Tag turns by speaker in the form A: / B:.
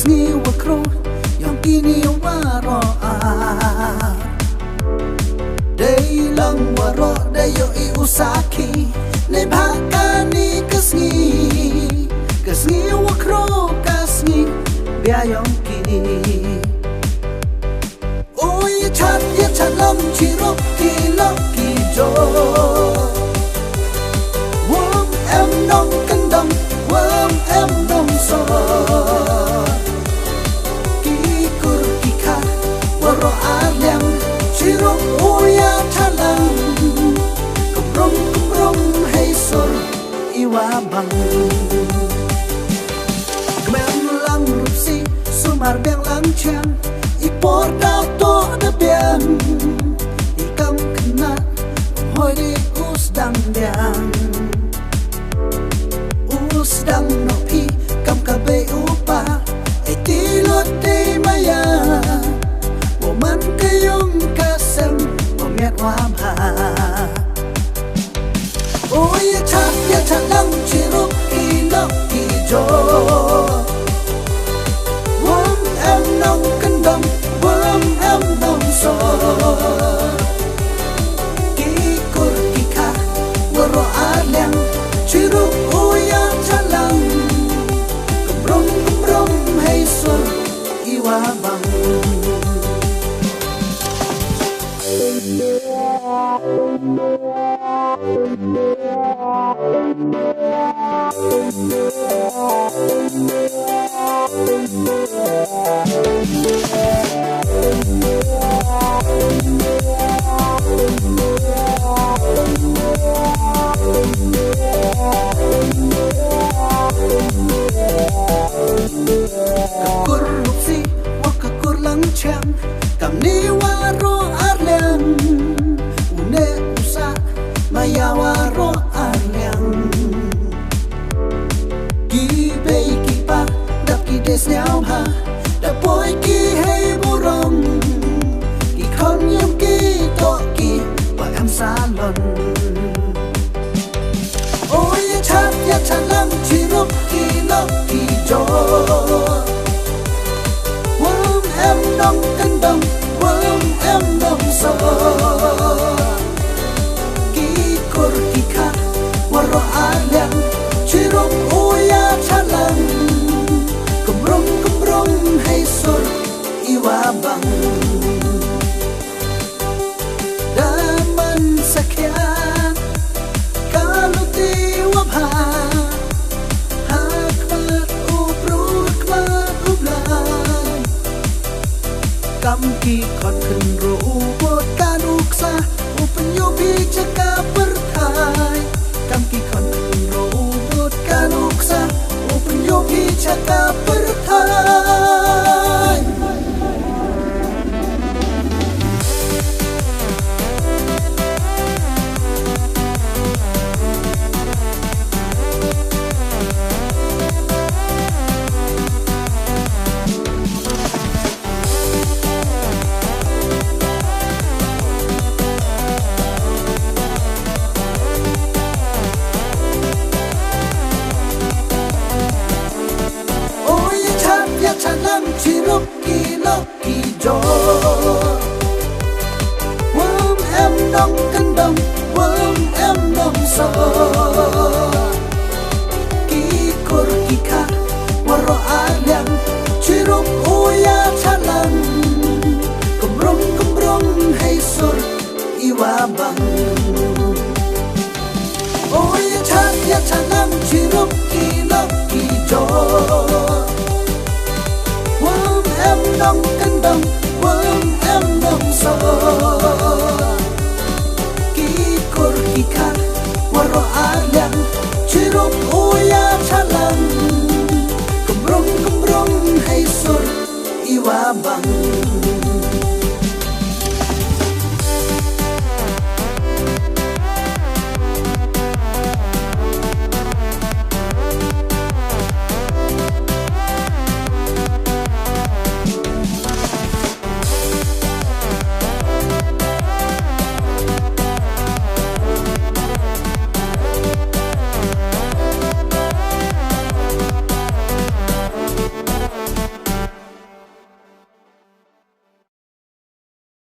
A: Ni wakro yang kini waroa day lang waro dayo iusaki ne bhakani kasni wakro kasni biayong kini oi chat lam chirok kilok kijo wong em nong kendam wong em nong so waro alyang chirok uya thalang kumrong hey sor iwabang kmen lang rupsi sumar biang lang chang ipor dao to na biang ikam kena hoi di usdang biang usdang no pi kam kabe upa etilot di maya man kayong kasem omiat wamha oi ya chat lang chirok ilok ijo wam em nong kendam wam em nong so kikur kika waro alyang chirok uya chalang kumrong hey sur iwabang kakur lupsi wakakur lang chang kam ni waro arlem une usa maya waro arlem ki bei ki pa dap ki des nyao ha da poi ki hey burong ki khon yam ki to ki wa am salon oi ya chat lam chirok ki lo ki jo wong em nong kendam wong em nong so ki kor ki kha waro alyang chirok uya chalang kumrong hey sur iwabang daman sakyan kaluti wabha kam ki khon khun ro bot kanuksa upenyo bi chaka perthai kam ki khon khun ro bot kanuksa upenyo bi chaka perthai chalang chirok ki jo wam em nong kendam wam em nong so ki kor ki kha waro alyang chirok uya chalang kumrong hey sur iwabang oi ya chalang chirok ki jo em nong kendam wam em nong so ki kor ki kha waro alyang chirok uya chalang Rong kumrong hay sur iwabang